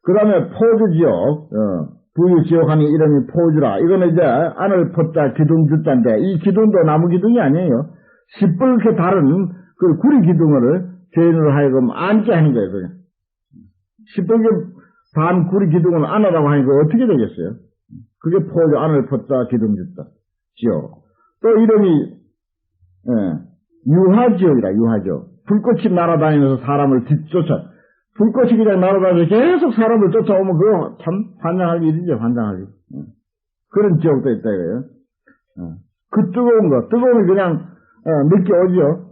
그 다음에 포주지옥, 부유지옥하니 이름이 포주라. 이거는 이제 안을 퍼자 기둥주자인데, 이 기둥도 나무 기둥이 아니에요. 시뻘게 다른 그 구리 기둥을 죄인으로 하여금 앉게 하는 거예요, 그냥. 시뻘게 단 구리 기둥을 안으라고 하니까 어떻게 되겠어요? 그게 포주, 안을 퍼자 기둥주자. 지옥. 또 이름이, 유화지옥이라, 유화지옥. 불꽃이 날아다니면서 사람을 뒤쫓아. 불꽃이 그냥 날아다니면서 계속 사람을 쫓아오면 그거 참 환장할 일이죠, 환장할 일. 그런 지옥도 있다 이거예요. 그 뜨거운 거, 뜨거움이 그냥 느껴오죠.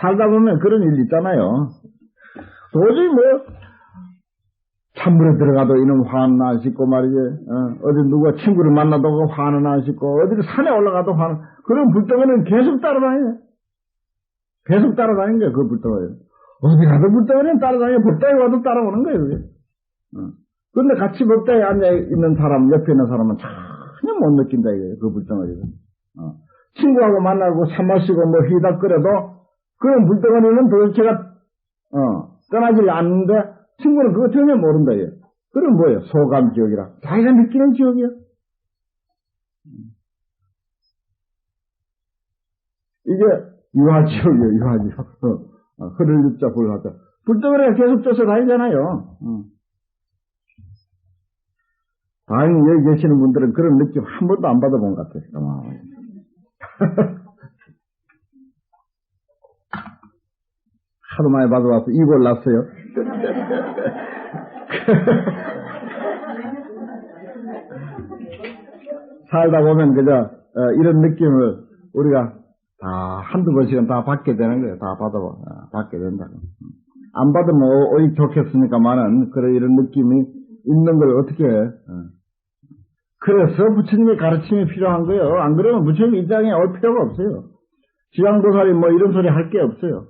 살다 보면 그런 일 있잖아요. 도저히 뭐 찬물에 들어가도 이놈 화는 안 씻고 말이지. 어디 누가 친구를 만나도 화는 안 씻고 어디 산에 올라가도 화는. 그런 불덩이는 계속 따라다녀요. 계속 따라다니는 거예요, 그 불덩이. 어디 가도 불덩이는 따라다니고 법당에 와도 따라오는 거예요, 그게. 근데 같이 법당에 앉아있는 사람, 옆에 있는 사람은 전혀 못 느낀다, 이거예요, 그 불덩이를. 친구하고 만나고 차 마시고 뭐 휘닥거려도 그런 불덩이는 도대체가, 떠나질 않는데 친구는 그거 전혀 모른다, 이게. 그럼 뭐예요? 소감지옥이라. 자기가 느끼는 지옥이야. 이게 유화지옥이에요, 유화지옥. 흐를 눕자 불하자. 불덩이가 계속 쫓아다니잖아요. 다행히 여기 계시는 분들은 그런 느낌 한 번도 안 받아본 것 같아요. 하도 많이 받아와서 입을 났어요. 살다 보면 그저 이런 느낌을 우리가 다 한두 번씩은 다 받게 되는 거예요. 다 받게 된다. 안 받으면 오히 좋겠으니까만은 그래 이런 느낌이 있는 걸 어떻게 해. 그래서 부처님의 가르침이 필요한 거예요. 안 그러면 부처님 입장에 올 필요가 없어요. 지향보살이 뭐 이런 소리 할 게 없어요.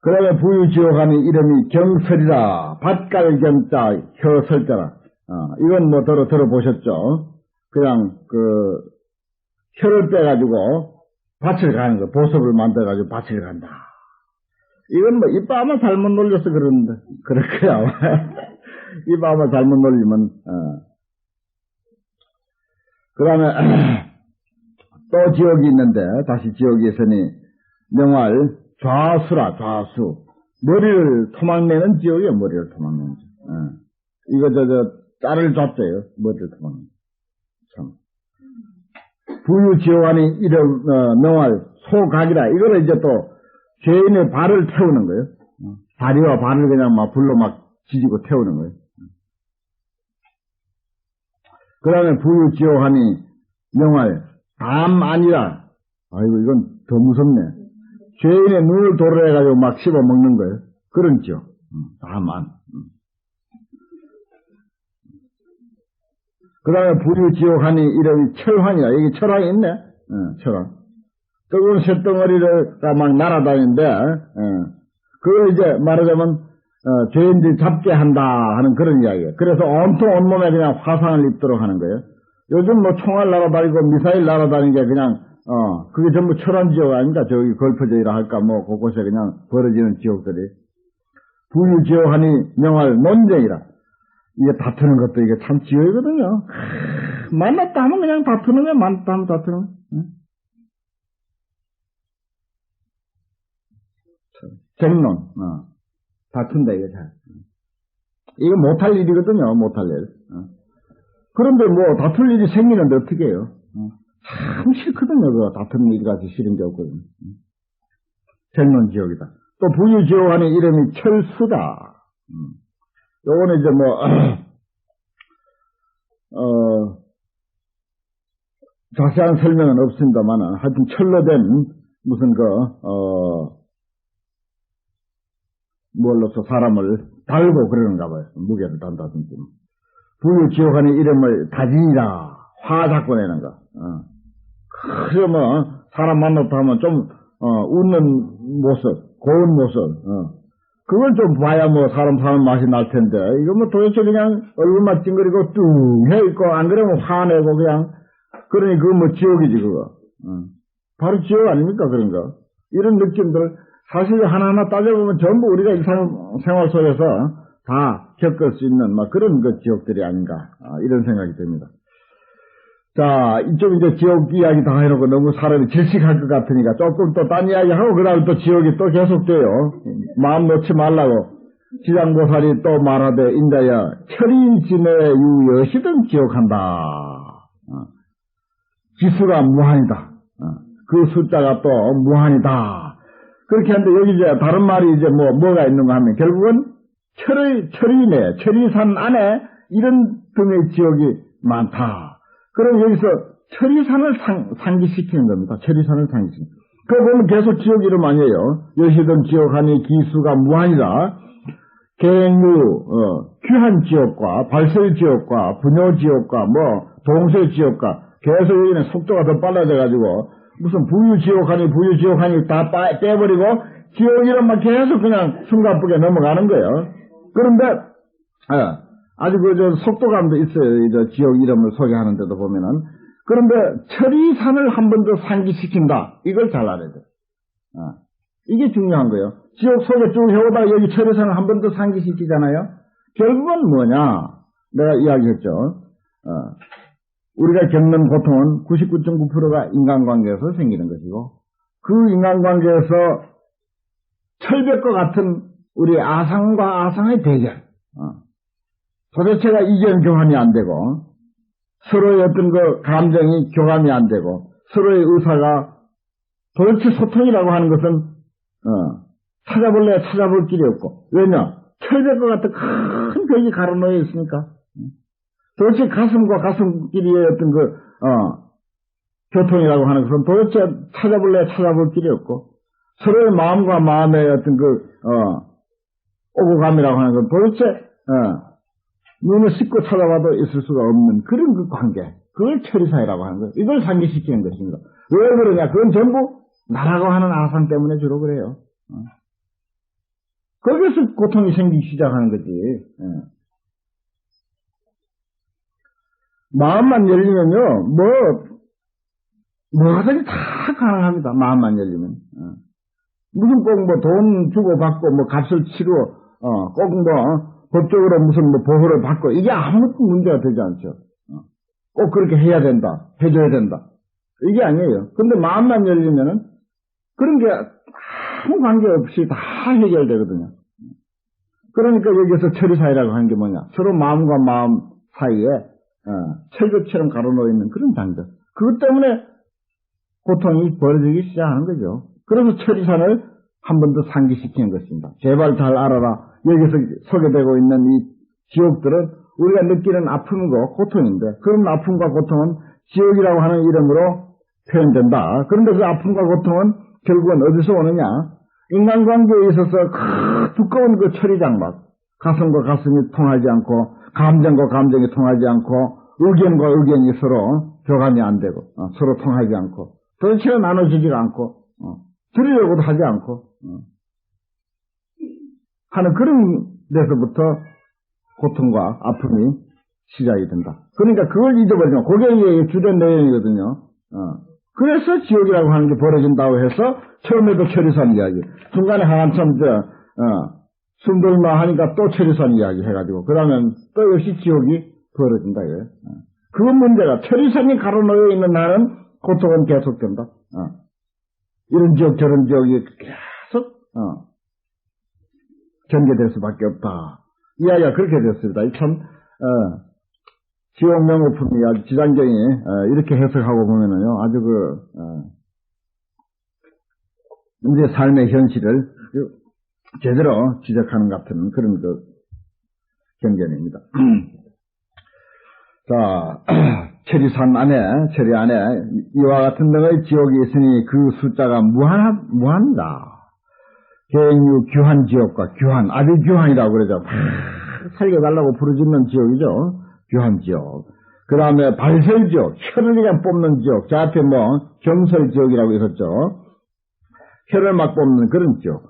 그 다음에 부유지옥하니 이름이 경설이라. 밭갈경자 혀설자라. 이건 뭐 들어보셨죠? 그냥 혀를 빼가지고 밭을 가는 거, 보석을 만들어가지고 밭을 간다. 이건 뭐 이빨 아마 잘못 놀려서 그러는데 그럴 거야 아마. 이빨 아마 잘못 놀리면. 그 다음에 또 지옥이 있는데 다시 지옥이 있으니 명활 좌수라. 좌수. 머리를 토막내는 지옥이에요. 머리를 토막내는 지옥. 이거 짤을 줬대요. 머리를 토막내는. 참. 부유지옥하니 이름 명활 소각이라. 이거를 이제 또 죄인의 발을 태우는 거예요. 다리와 발을 그냥 막 불로 막 지지고 태우는 거예요. 그 다음에 부유지옥하니 명활 담 아니라. 아이고 이건 더 무섭네. 죄인의 눈을 도려해가지고 막 씹어 먹는 거예요. 그런 지옥. 담안. 그 다음에 부유지옥하니 이름이 철환이라. 여기 철환이 있네. 철환. 뜨거운 쇳덩어리를 막 날아다니는데, 그걸 이제 말하자면, 죄인들이 잡게 한다 하는 그런 이야기예요. 그래서 온통 온몸에 그냥 화상을 입도록 하는 거예요. 요즘 뭐 총알 날아다니고 미사일 날아다니는 게 그냥, 그게 전부 철환 지옥 아닙니까? 저기 걸퍼져이라 할까, 뭐, 곳곳에 그냥 벌어지는 지옥들이. 부유지옥하니 명할 논쟁이라. 이게 다투는 것도 이게 참 지옥이거든요. 만났다 하면 그냥 다투는 거야. 만났다 하면 다투는 거야. 쟁론. 다툰다, 이게 잘. 이거 못할 일이거든요. 못할 일. 그런데 뭐 다툴 일이 생기는데 어떻게 해요? 참 싫거든요. 그거 다투는 일 같이 싫은 게 없거든요. 쟁론 지옥이다. 또 부유지옥하니 이름이 철수다. 요거는 이제 자세한 설명은 없습니다만은 하여튼 철로 된 무슨 뭘로서 사람을 달고 그러는가 봐요. 무게를 단다든지. 부유지옥하니 이름을 다지니라. 화 자꾸 내는 거. 그래 사람 만났다 하면 좀 웃는 모습, 고운 모습. 그걸 좀 봐야 사람 사는 맛이 날 텐데, 이거 도대체 그냥 얼굴만 찡그리고 뚱 해있고, 안 그러면 화내고 그냥, 그러니 그거 지옥이지, 그거. 바로 지옥 아닙니까, 그런 거. 이런 느낌들, 사실 하나하나 따져보면 전부 우리가 일상생활 속에서 다 겪을 수 있는 그런 지옥들이 아닌가, 이런 생각이 듭니다. 자, 이쪽 이제 지옥 이야기 다 해놓고 너무 사람이 질식할 것 같으니까 조금 또 딴 이야기 하고 그 다음에 또 지옥이 또 계속돼요. 마음 놓지 말라고. 지장보살이 또 말하되 인자야 철인진의 유여시든 지옥한다. 기수가 무한이다. 그 숫자가 또 무한이다. 그렇게 하는데 여기 이제 다른 말이 이제 뭐가 있는가 하면 결국은 철이네, 철이산 안에 이런 등의 지옥이 많다. 그럼 여기서 철이산을 상기시키는 겁니다. 철이산을 상기시키는. 그거 보면 계속 지옥 이름 아니에요. 여시든 지옥하니 기수가 무한이다. 갱유, 귀한 지옥과 발설 지옥과 분요 지옥과 동설 지옥과 계속 여기는 속도가 더 빨라져가지고 무슨 부유 지옥하니 다 빼버리고 지옥 이름만 계속 그냥 숨가쁘게 넘어가는 거예요. 그런데 아주 속도감도 있어요. 지옥 이름을 소개하는데도 보면은. 그런데 철이산을 한 번 더 상기시킨다. 이걸 잘 알아야 돼. 이게 중요한 거예요. 지옥 소개 쭉 해오다가 여기 철이산을 한 번 더 상기시키잖아요. 결국은 뭐냐? 내가 이야기했죠. 우리가 겪는 고통은 99.9%가 인간관계에서 생기는 것이고, 그 인간관계에서 철벽과 같은 우리 아상과 아상의 대결, 도대체가 이견 교환이 안 되고, 서로의 어떤 감정이 교감이 안 되고, 서로의 의사가 도대체 소통이라고 하는 것은, 찾아볼래야 찾아볼 길이 없고, 왜냐? 철벽과 같은 큰 벽이 가로놓여 있으니까. 도대체 가슴과 가슴끼리의 어떤 교통이라고 하는 것은 도대체 찾아볼래야 찾아볼 길이 없고, 서로의 마음과 마음의 어떤 오고감이라고 하는 건 도대체, 눈을 씻고 찾아봐도 있을 수가 없는 그런 관계. 그걸 철이사이라고 하는 거예요. 이걸 상기시키는 것입니다. 왜 그러냐? 그건 전부 나라고 하는 아상 때문에 주로 그래요. 거기서 고통이 생기기 시작하는 거지. 마음만 열리면요, 뭐하든지 다 가능합니다. 마음만 열리면. 무슨 꼭 돈 주고 받고 값을 치르고, 꼭 법적으로 무슨 보호를 받고, 이게 아무것도 문제가 되지 않죠. 꼭 그렇게 해야 된다. 해줘야 된다. 이게 아니에요. 근데 마음만 열리면은, 그런 게 아무 관계없이 다 해결되거든요. 그러니까 여기서 철이사이라고 하는 게 뭐냐. 서로 마음과 마음 사이에, 철벽처럼 가로놓여 있는 그런 장벽. 그것 때문에 고통이 벌어지기 시작하는 거죠. 그래서 철이산을 한 번 더 상기시키는 것입니다. 제발 잘 알아라. 여기서 소개되고 있는 이 지옥들은 우리가 느끼는 아픔이고 고통인데, 그런 아픔과 고통은 지옥이라고 하는 이름으로 표현된다. 그런데 그 아픔과 고통은 결국은 어디서 오느냐? 인간관계에 있어서 두꺼운 그 철이장막, 가슴과 가슴이 통하지 않고, 감정과 감정이 통하지 않고, 의견과 의견이 서로 교감이 안 되고, 서로 통하지 않고, 도대체 나눠지지가 않고, 들으려고도 하지 않고, 하는 그런 데서부터 고통과 아픔이 시작이 된다. 그러니까 그걸 잊어버리면, 그게 주된 내용이거든요. 그래서 지옥이라고 하는 게 벌어진다고 해서, 처음에도 철이산 이야기, 중간에 한참 숨돌마 하니까 또 철이산 이야기 해가지고, 그러면 또 역시 지옥이 벌어진다, 이거예요. 그 문제가, 철이산이 가로놓여 있는 날은 고통은 계속된다. 이런 지옥, 저런 지옥이 계속, 전개될 수밖에 없다. 이야기가 그렇게 됐습니다. 참, 지옥 명호품이 아주 지장경이, 이렇게 해석하고 보면은요, 아주 우리의 삶의 현실을 제대로 지적하는 같은 그런 경전입니다. 자, 철이 안에 이와 같은 등의 지옥이 있으니 그 숫자가 무한이다. 개인유 규한 지옥과 아주 규한이라고 그러죠. 살려달라고 부르짖는 지옥이죠. 규한 지옥. 그 다음에 발설 지옥, 혀를 그냥 뽑는 지옥. 저 앞에 경설 지옥이라고 있었죠. 혀를 막 뽑는 그런 지옥.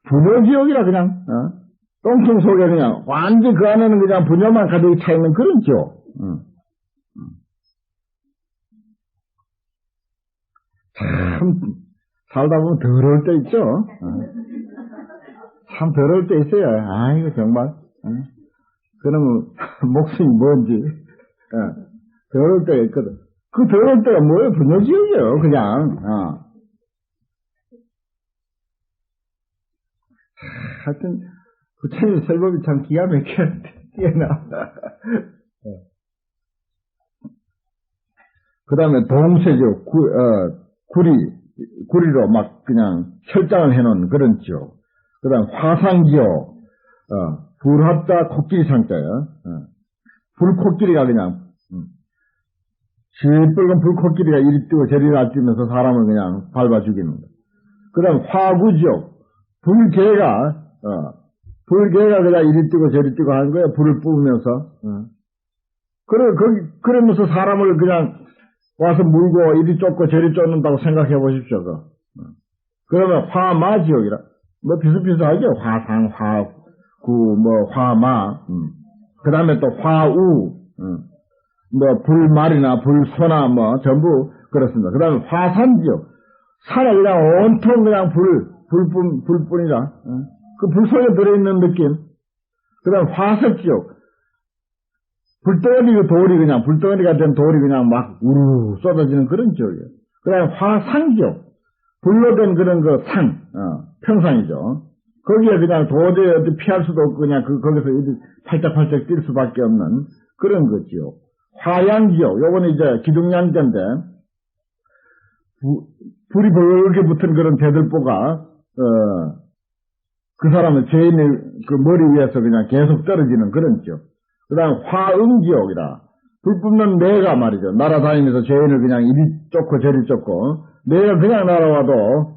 분요 지옥이라 그냥, 똥통 속에 그냥, 완전 그 안에는 그냥 분요만 가득 차있는 그런 지옥. 참, 살다 보면 더러울 때 있죠. 참 더러울 때 있어요. 아이고, 정말. 그러면, 목숨이 뭔지, 더러울 때가 있거든. 그 더러울 때가 뭐예요? 분노지옥이에요, 그냥, 하여튼, 부처님 설법이 참 기가 막혀, 뛰어나. 그 다음에 동세죠. 구리로 막 그냥 철장을 해놓은 그런 지옥. 그 다음 화상지옥, 불합자 코끼리 상자요. 불코끼리가 그냥, 시뻘건 불코끼리가 이리 뛰고 저리 날뛰면서 사람을 그냥 밟아 죽이는 거. 그 다음 화구지옥, 불개가 그냥 이리 뛰고 저리 뛰고 하는 거예요. 불을 뿜으면서. 그러면서 사람을 그냥 와서 물고 이리 쫓고 저리 쫓는다고 생각해 보십시오. 그러면 화마지옥이라. 뭐 비슷비슷하죠. 화상, 화구, 화마. 그 다음에 또 화우. 불말이나 불소나 전부 그렇습니다. 그 다음에 화산지옥. 산에 그냥 온통 그냥 불뿐이라. 그 불 속에 들어있는 느낌. 그 다음에 화석지옥. 불덩어리가 된 돌이 그냥 막 우르르 쏟아지는 그런 지옥이에요. 그 다음에 화상지옥. 불로 된 그런 평상이죠. 거기에 그냥 도저히 어디 피할 수도 없고 그냥 거기서 팔짝팔짝 뛸 수밖에 없는 그런 거지요. 화양지옥. 요거는 이제 기둥양자인데, 불이 벌게 붙은 그런 대들보가, 그 사람은 죄인의 그 머리 위에서 그냥 계속 떨어지는 그런 지옥. 그 다음 화응지옥이라. 불 뿜는 매가 말이죠. 날아다니면서 죄인을 그냥 이리 쫓고 저리 쫓고, 매가 그냥 날아와도,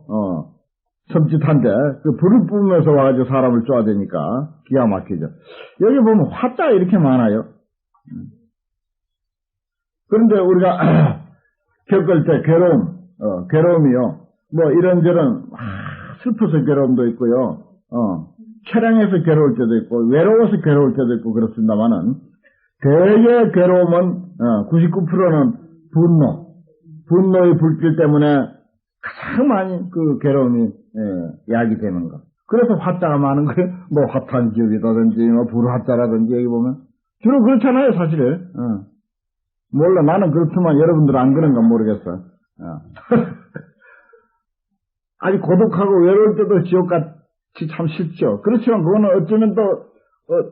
섬찟한데, 그 불을 뿜으면서 와가지고 사람을 쪼아대니까 기가 막히죠. 여기 보면 화자가 이렇게 많아요. 그런데 우리가 겪을 때 괴로움이요. 이런저런, 슬퍼서 괴로움도 있고요. 차량에서 괴로울 때도 있고, 외로워서 괴로울 때도 있고, 그렇습니다만은, 대개 괴로움은, 99%는 분노의 불길 때문에 가장 많이 그 괴로움이, 야기되는 것. 그래서 화자가 많은 거예요. 화탄지옥이라든지, 불화자라든지, 여기 보면. 주로 그렇잖아요, 사실은. 몰라, 나는 그렇지만 여러분들은 안 그런가 모르겠어. 아주 고독하고 외로울 때도 지옥같이 참 싫죠. 그렇지만 그거는 어쩌면 또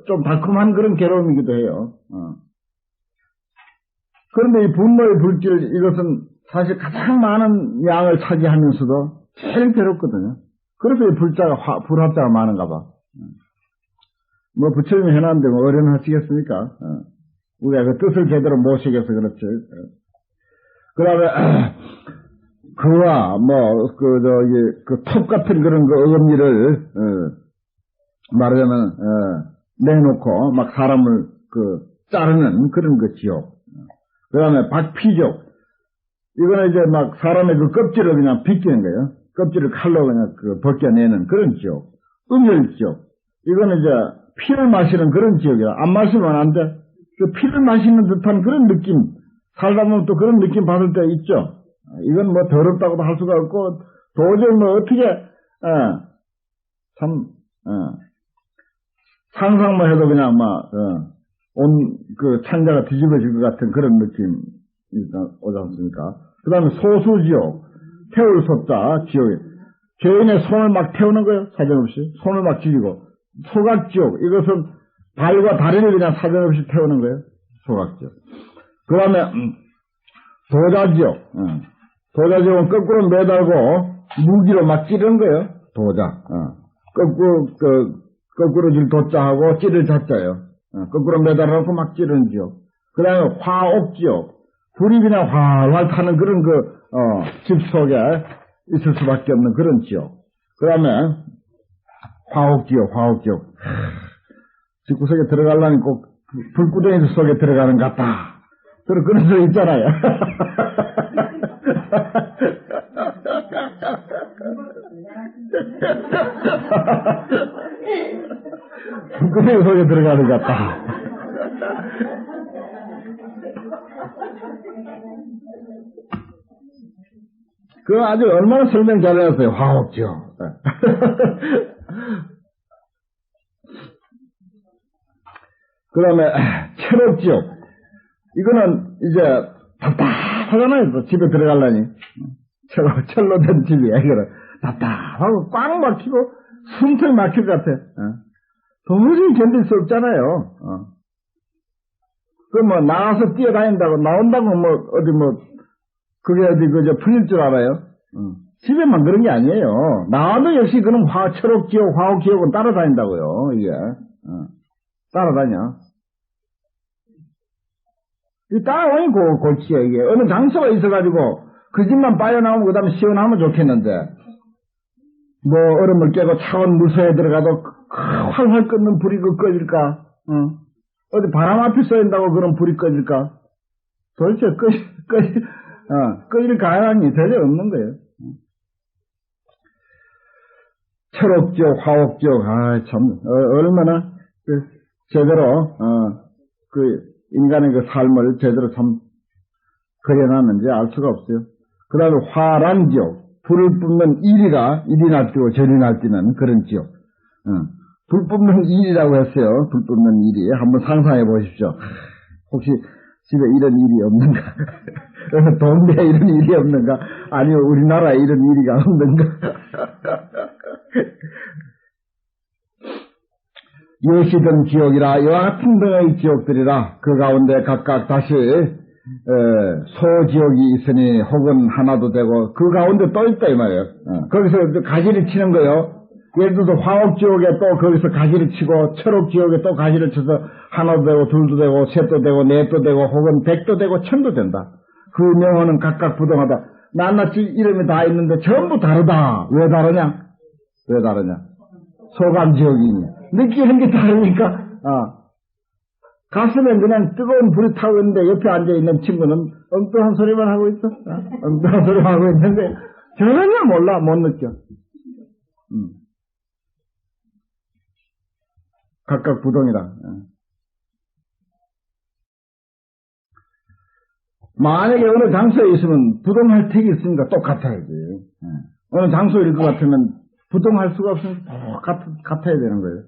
좀 달콤한 그런 괴로움이기도 해요. 그런데 이 분노의 불길, 이것은 사실 가장 많은 양을 차지하면서도 제일 괴롭거든요. 그래서 이 불합자가 많은가 봐. 부처님이 해놨는데 어련하시겠습니까? 우리가 그 뜻을 제대로 모시겠어, 그렇지. 그 다음에, 그와, 톱 같은 그런 어금니를, 말하자면, 내놓고, 막 사람을, 자르는 그런 것이요. 그 다음에 박피족. 이거는 이제 막 사람의 그 껍질을 그냥 벗기는 거예요. 껍질을 칼로 그냥 벗겨내는 그런 지옥. 음혈지옥. 이거는 이제 피를 마시는 그런 지옥이야. 안 마시면 안 돼. 그 피를 마시는 듯한 그런 느낌. 살다 보면 또 그런 느낌 받을 때 있죠. 이건 더럽다고도 할 수가 없고, 도저히 어떻게, 상상만 해도 그냥 창자가 뒤집어질 것 같은 그런 느낌이 오지 않습니까? 그 다음에 소수지옥, 태울 소자, 지옥. 죄인의 손을 막 태우는 거예요, 사정없이. 손을 막 쥐고. 소각지옥, 이것은 발과 다리를 그냥 사정없이 태우는 거예요, 소각지옥. 그 다음에, 도자지옥. 도자지옥은 거꾸로 매달고, 무기로 막 찌르는 거예요, 도자. 거꾸로 질 도자하고 찌를 자자예요. 거꾸로 매달아놓고 막 찌르는 지옥. 그 다음에 화옥지옥. 불이 그냥 활활 타는 그런 집 속에 있을 수밖에 없는 그런 지옥. 그 다음에 화옥지옥. 집구석에 들어가려면 꼭 불구덩이 속에 들어가는 것 같다. 그런 소리 있잖아요. 불구덩이 속에 들어가는 것 같다. 그 아주 얼마나 설명 잘해놨어요. 화옥지옥. 그 다음에 철옥지옥. 이거는 이제 답답하잖아요. 또 집에 들어가려니. 철로 된 집이야. 이거는 답답하고 꽉 막히고 숨통이 막힐 것 같아. 도무지 견딜 수 없잖아요. 그 뭐 나가서 뛰어다닌다고 나온다고 뭐 어디 뭐 그게 어디 그저 풀릴 줄 알아요? 집에만 그런 게 아니에요. 나와도 역시 그런 철옥지옥, 화옥지옥은 따라다닌다고요. 이게 따라다녀. 이 따라오니 골치야 이게. 어느 장소가 있어가지고 그 집만 빠져나오면 그 다음에 시원하면 좋겠는데 뭐 얼음을 깨고 차가운 물소에 들어가도 활활 끓는 불이 꺼질까? 어디 바람 앞에 쏘인다고 그런 불이 꺼질까? 도대체 꺼질 가능성이 전혀 없는 거예요. 철옥지옥, 화옥지옥, 참, 얼마나, 제대로, 인간의 그 삶을 제대로 참, 그려놨는지 알 수가 없어요. 그 다음에 화란지옥, 불을 뿜는 일이 날뛰고 절이 날뛰는 그런 지옥. 불 뿜는 일이라고 했어요. 불 뿜는 일이. 한번 상상해 보십시오. 혹시 집에 이런 일이 없는가? 동네에 이런 일이 없는가? 아니면 우리나라에 이런 일이 없는가? 여시던 지옥이라 이와 같은 등의 지옥들이라 그 가운데 각각 다시 소지옥이 있으니 혹은 하나도 되고 그 가운데 또 있다 이 말이에요. 거기서 가지를 치는 거요. 예를 들어서 화옥지옥에 또 거기서 가지를 치고 철옥지옥에 또 가지를 쳐서 하나도 되고 둘도 되고 셋도 되고 넷도 되고 혹은 백도 되고 천도 된다. 그 명호는 각각 부동하다. 낱낱이 이름이 다 있는데 전부 다르다. 왜 다르냐? 왜 다르냐? 소감지옥이니. 느끼는 게 다르니까. 가슴에 그냥 뜨거운 불이 타고 있는데 옆에 앉아있는 친구는 엉뚱한 소리만 하고 있어. 엉뚱한 소리만 하고 있는데 전혀 몰라. 못 느껴. 각각 부동이라. 만약에 어느 장소에 있으면 부동할 택이 있으니까 똑같아야지. 어느 장소일 것 같으면 부동할 수가 없으면 똑같아야 되는 거예요.